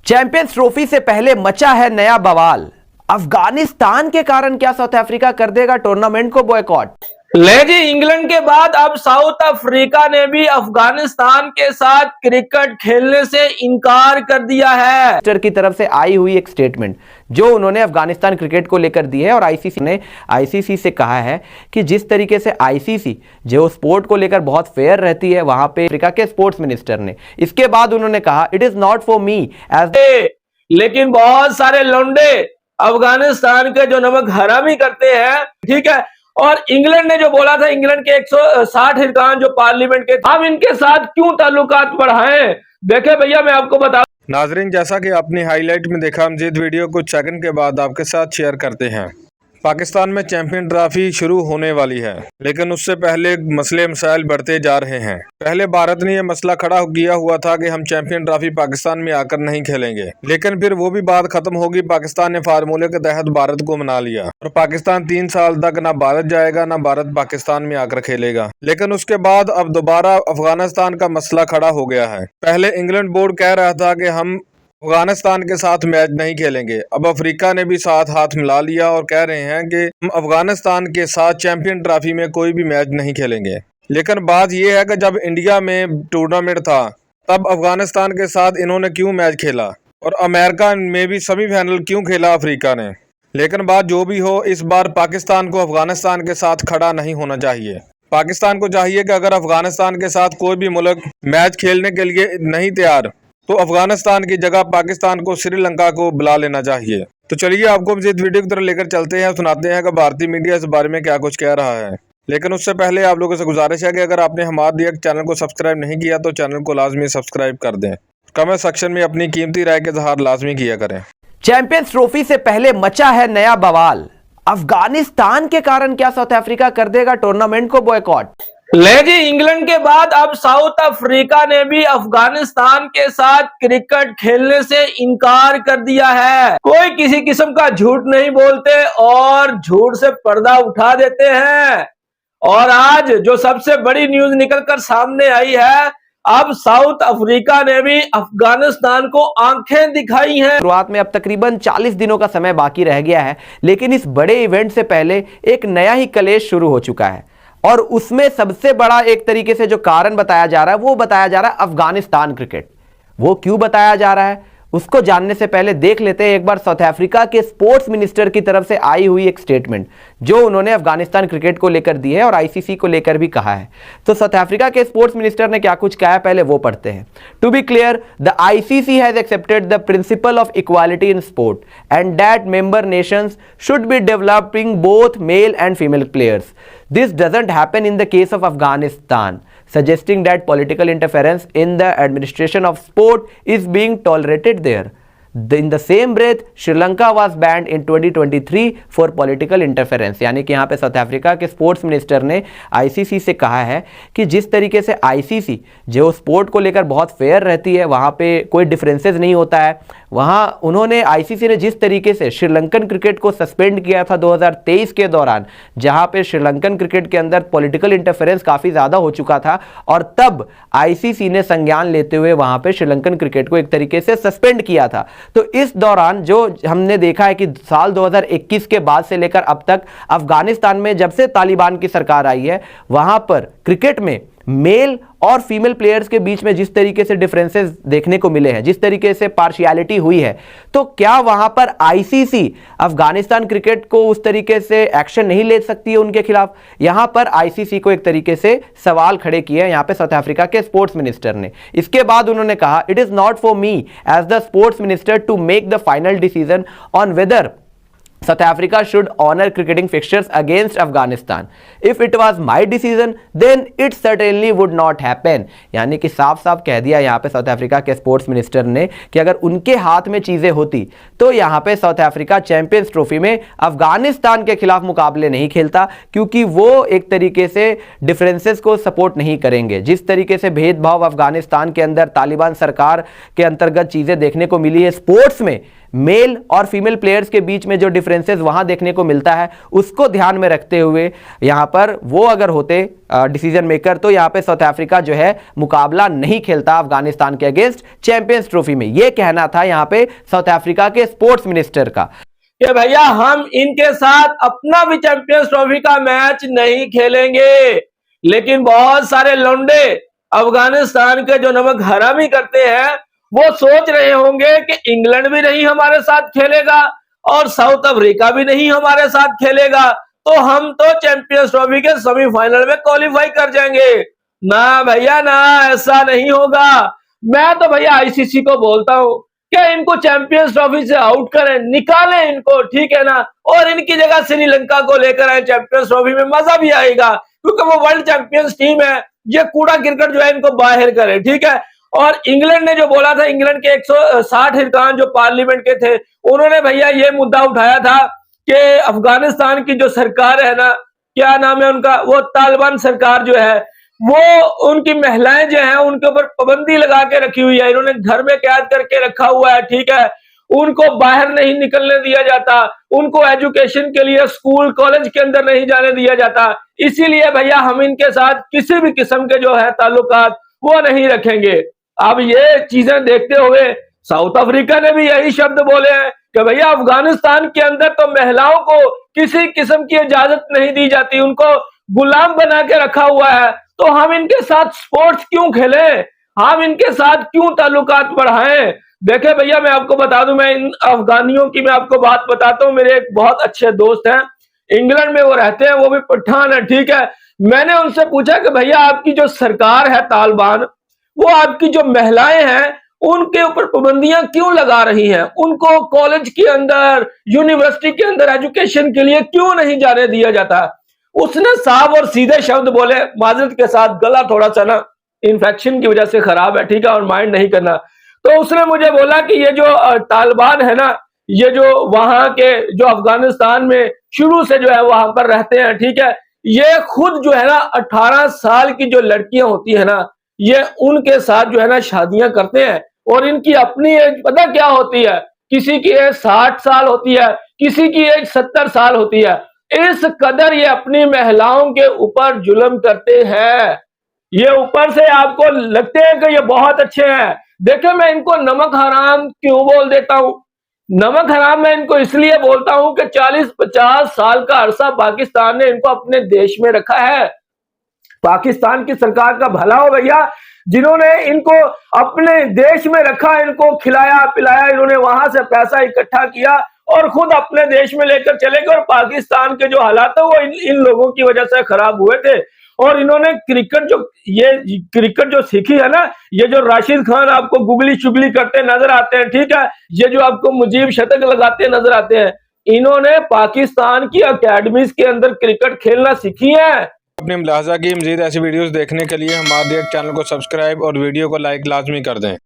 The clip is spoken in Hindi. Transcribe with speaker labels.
Speaker 1: चैंपियंस ट्रॉफी से पहले मचा है नया बवाल। अफगानिस्तान के कारण क्या साउथ अफ्रीका कर देगा टूर्नामेंट को बॉयकॉट?
Speaker 2: ले जी, इंग्लैंड के बाद अब साउथ अफ्रीका ने भी अफगानिस्तान के साथ क्रिकेट खेलने से इनकार कर दिया है।
Speaker 1: मिनिस्टर की तरफ से आई हुई एक स्टेटमेंट जो उन्होंने अफगानिस्तान क्रिकेट को लेकर दी है और आईसीसी ने आईसीसी से कहा है कि जिस तरीके से आईसीसी जो स्पोर्ट को लेकर बहुत फेयर रहती है, वहां पे अफ्रीका के स्पोर्ट्स मिनिस्टर ने इसके बाद उन्होंने कहा it is not for me as.
Speaker 2: लेकिन बहुत सारे लौंडे अफगानिस्तान के जो नमक हरामी करते हैं, ठीक है, और इंग्लैंड ने जो बोला था, इंग्लैंड के 160 हिरकान जो पार्लियामेंट के, हम इनके साथ क्यों ताल्लुकात बढ़ाएं? देखे भैया, मैं आपको बता
Speaker 3: नाजरीन, जैसा कि आपने हाईलाइट में देखा, हम जिस वीडियो कुछ सेकंड के बाद आपके साथ शेयर करते हैं। पाकिस्तान में चैंपियन ट्रॉफी शुरू होने वाली है, लेकिन उससे पहले मसले मसाइल बढ़ते जा रहे हैं। पहले भारत ने यह मसला खड़ा किया हुआ था कि हम चैंपियन ट्रॉफी पाकिस्तान में आकर नहीं खेलेंगे, लेकिन फिर वो भी बात खत्म होगी। पाकिस्तान ने फार्मूले के तहत भारत को मना लिया और पाकिस्तान 3 साल तक ना भारत जाएगा ना भारत पाकिस्तान में आकर खेलेगा। लेकिन उसके बाद अब दोबारा अफगानिस्तान का मसला खड़ा हो गया है। पहले इंग्लैंड बोर्ड कह रहा था कि हम अफगानिस्तान के साथ मैच नहीं खेलेंगे। अब अफ्रीका ने भी साथ हाथ मिला लिया और कह रहे हैं कि हम अफगानिस्तान के साथ चैंपियन ट्रॉफी में कोई भी मैच नहीं खेलेंगे। लेकिन बात यह है कि जब इंडिया में टूर्नामेंट था तब अफगानिस्तान के साथ इन्होंने क्यों मैच खेला और अमेरिका में भी सेमीफाइनल क्यों खेला अफ्रीका ने। लेकिन बात जो भी हो, इस बार पाकिस्तान को अफगानिस्तान के साथ खड़ा नहीं होना चाहिए। पाकिस्तान को चाहिए कि अगर अफगानिस्तान के साथ कोई भी मुल्क मैच खेलने के लिए नहीं तैयार तो अफगानिस्तान की जगह पाकिस्तान को श्रीलंका को बुला लेना चाहिए। तो चलिए आपको इस वीडियो की तरफ लेकर चलते हैं, सुनाते हैं कि भारतीय मीडिया इस बारे में क्या कुछ कह रहा है। लेकिन उससे पहले आप लोगों से गुजारिश है कि अगर आपने हमारा दिया चैनल को सब्सक्राइब नहीं किया तो चैनल को लाजमी सब्सक्राइब कर दें। कमेंट सेक्शन में अपनी कीमती राय के इजहार लाजमी किया करें।
Speaker 1: चैंपियंस ट्रॉफी से पहले मचा है नया बवाल। अफगानिस्तान के कारण क्या साउथ अफ्रीका कर देगा टूर्नामेंट को बॉयकॉट?
Speaker 2: ले जी, इंग्लैंड के बाद अब साउथ अफ्रीका ने भी अफगानिस्तान के साथ क्रिकेट खेलने से इनकार कर दिया है। कोई किसी किस्म का झूठ नहीं बोलते और झूठ से पर्दा उठा देते हैं। और आज जो सबसे बड़ी न्यूज निकलकर सामने आई है, अब साउथ अफ्रीका ने भी अफगानिस्तान को आंखें दिखाई हैं।
Speaker 1: शुरुआत में अब तकरीबन 40 दिनों का समय बाकी रह गया है, लेकिन इस बड़े इवेंट से पहले एक नया ही कलेश शुरू हो चुका है और उसमें सबसे बड़ा एक तरीके से जो कारण बताया जा रहा है वो बताया जा रहा है अफगानिस्तान क्रिकेट। वो क्यों बताया जा रहा है उसको जानने से पहले देख लेते हैं एक बार साउथ अफ्रीका के स्पोर्ट्स मिनिस्टर की तरफ से आई हुई एक स्टेटमेंट जो उन्होंने अफगानिस्तान क्रिकेट को लेकर दी है और आईसीसी को लेकर भी कहा है। तो साउथ अफ्रीका के स्पोर्ट्स मिनिस्टर ने क्या कुछ कहा है, पहले वो पढ़ते हैं। To be clear, the ICC has accepted the principle of equality in sport and that member nations should be developing both male and female players. This doesn't happen in the case of Afghanistan, suggesting that political interference in the administration of sport is being tolerated there. In the same breath, Sri Lanka was banned in 2023 for political interference. यानी कि यहाँ पे साउथ अफ्रीका के स्पोर्ट्स मिनिस्टर ने आईसीसी से कहा है कि जिस तरीके से आईसीसी जो स्पोर्ट को लेकर बहुत फेयर रहती है, वहाँ पे कोई डिफरेंसेस नहीं होता है, वहाँ उन्होंने आईसीसी ने जिस तरीके से श्रीलंकन क्रिकेट को सस्पेंड किया था 2023 के दौरान, जहाँ पे श्रीलंकन क्रिकेट के अंदर पॉलिटिकल इंटरफेरेंस काफ़ी ज़्यादा हो चुका था और तब आईसीसी ने संज्ञान लेते हुए वहाँ पे श्रीलंकन क्रिकेट को एक तरीके से सस्पेंड किया था। तो इस दौरान जो हमने देखा है कि साल 2021 के बाद से लेकर अब तक अफगानिस्तान में जब से तालिबान की सरकार आई है, वहां पर क्रिकेट में मेल और फीमेल प्लेयर्स के बीच में जिस तरीके से डिफरेंसेस देखने को मिले हैं, जिस तरीके से पार्शियलिटी हुई है, तो क्या वहां पर आईसीसी अफगानिस्तान क्रिकेट को उस तरीके से एक्शन नहीं ले सकती है उनके खिलाफ? यहां पर आईसीसी को एक तरीके से सवाल खड़े किए हैं यहां पे साउथ अफ्रीका के स्पोर्ट्स मिनिस्टर ने। इसके बाद उन्होंने कहा it is not for me as the sports minister to make the final decision on whether South Africa should honor cricketing fixtures against Afghanistan. If it was my decision, then it certainly would not happen. यानी कि साफ साफ कह दिया यहाँ पे साउथ अफ्रीका के स्पोर्ट्स मिनिस्टर ने कि अगर उनके हाथ में चीज़ें होती तो यहाँ पे साउथ अफ्रीका चैंपियंस ट्रॉफी में अफगानिस्तान के खिलाफ मुकाबले नहीं खेलता, क्योंकि वो एक तरीके से डिफरेंसेस को सपोर्ट नहीं करेंगे। जिस तरीके से भेदभाव अफगानिस्तान के अंदर तालिबान सरकार के अंतर्गत चीज़ें देखने को मिली है स्पोर्ट्स में, मेल और फीमेल प्लेयर्स के बीच में जो डिफरेंसेस वहां देखने को मिलता है उसको ध्यान में रखते हुए यहां पर वो अगर होते डिसीजन मेकर तो यहां पे साउथ अफ्रीका जो है मुकाबला नहीं खेलता अफगानिस्तान के अगेंस्ट चैंपियंस ट्रॉफी में। यह कहना था यहां पे साउथ अफ्रीका के स्पोर्ट्स मिनिस्टर का
Speaker 2: कि भैया हम इनके साथ अपना भी चैंपियंस ट्रॉफी का मैच नहीं खेलेंगे। लेकिन बहुत सारे लौंडे अफगानिस्तान के जो नमक हरामी करते हैं वो सोच रहे होंगे कि इंग्लैंड भी नहीं हमारे साथ खेलेगा और साउथ अफ्रीका भी नहीं हमारे साथ खेलेगा, तो हम तो चैंपियंस ट्रॉफी के सेमीफाइनल में क्वालिफाई कर जाएंगे। ना भैया ना, ऐसा नहीं होगा। मैं तो भैया आईसीसी को बोलता हूं कि इनको चैंपियंस ट्रॉफी से आउट करें, निकालें इनको, ठीक है ना, और इनकी जगह श्रीलंका को लेकर आए चैंपियंस ट्रॉफी में, मजा भी आएगा क्योंकि वो वर्ल्ड चैंपियंस टीम है। ये कूड़ा क्रिकेट जो है इनको बाहर करे, ठीक है। और इंग्लैंड ने जो बोला था, इंग्लैंड के 160 हिरकान जो पार्लियामेंट के थे, उन्होंने भैया ये मुद्दा उठाया था कि अफगानिस्तान की जो सरकार है ना, क्या नाम है उनका, वो तालिबान सरकार जो है, वो उनकी महिलाएं जो हैं उनके ऊपर पाबंदी लगा के रखी हुई है, इन्होंने घर में कैद करके रखा हुआ है, ठीक है। उनको बाहर नहीं निकलने दिया जाता, उनको एजुकेशन के लिए स्कूल कॉलेज के अंदर नहीं जाने दिया जाता। इसीलिए भैया हम इनके साथ किसी भी किस्म के जो है ताल्लुकात वो नहीं रखेंगे। अब ये चीजें देखते हुए साउथ अफ्रीका ने भी यही शब्द बोले हैं कि भैया अफगानिस्तान के अंदर तो महिलाओं को किसी किस्म की इजाजत नहीं दी जाती, उनको गुलाम बना के रखा हुआ है, तो हम इनके साथ स्पोर्ट्स क्यों खेलें, हम इनके साथ क्यों ताल्लुकात बढ़ाएं। देखे भैया मैं आपको बता दूं, मैं इन अफगानियों की मैं आपको बात बताता हूं। मेरे एक बहुत अच्छे दोस्त हैं, इंग्लैंड में वो रहते हैं, वो भी पठान है, ठीक है। मैंने उनसे पूछा कि भैया आपकी जो सरकार है तालिबान, वो आपकी जो महिलाएं हैं उनके ऊपर पाबंदियां क्यों लगा रही हैं, उनको कॉलेज के अंदर यूनिवर्सिटी के अंदर एजुकेशन के लिए क्यों नहीं जाने दिया जाता। उसने साफ और सीधे शब्द बोले, माजरत के साथ गला थोड़ा सा ना इन्फेक्शन की वजह से खराब है, ठीक है, और माइंड नहीं करना। तो उसने मुझे बोला कि ये जो तालिबान है ना, ये जो वहां के जो अफगानिस्तान में शुरू से जो है वहां पर रहते हैं, ठीक है, ये खुद जो है ना 18 साल की जो लड़कियां होती है ना, ये उनके साथ जो है ना शादियां करते हैं, और इनकी अपनी एज पता क्या होती है, किसी की एज 60 साल होती है, किसी की एज 70 साल होती है। इस कदर ये अपनी महिलाओं के ऊपर जुल्म करते हैं। ये ऊपर से आपको लगते हैं कि ये बहुत अच्छे हैं। देखो मैं इनको नमक हराम क्यों बोल देता हूं, नमक हराम मैं इनको इसलिए बोलता हूं कि 40-50 साल का अरसा पाकिस्तान ने इनको अपने देश में रखा है। पाकिस्तान की सरकार का भला हो भैया, जिन्होंने इनको अपने देश में रखा, इनको खिलाया पिलाया, इन्होंने वहां से पैसा इकट्ठा किया और खुद अपने देश में लेकर चले गए। और पाकिस्तान के जो हालात है वो इन लोगों की वजह से खराब हुए थे। और इन्होंने क्रिकेट जो सीखी है ना, ये जो राशिद खान आपको गुगली चुगली करते नजर आते हैं, ठीक है, ये जो आपको मुजीब शतक लगाते नजर आते हैं, इन्होंने पाकिस्तान की अकेडमीज के अंदर क्रिकेट खेलना सीखी है।
Speaker 3: अपने मुलाहजा की मज़ीद ऐसी वीडियोस देखने के लिए हमारे चैनल को सब्सक्राइब और वीडियो को लाइक लाजमी कर दें।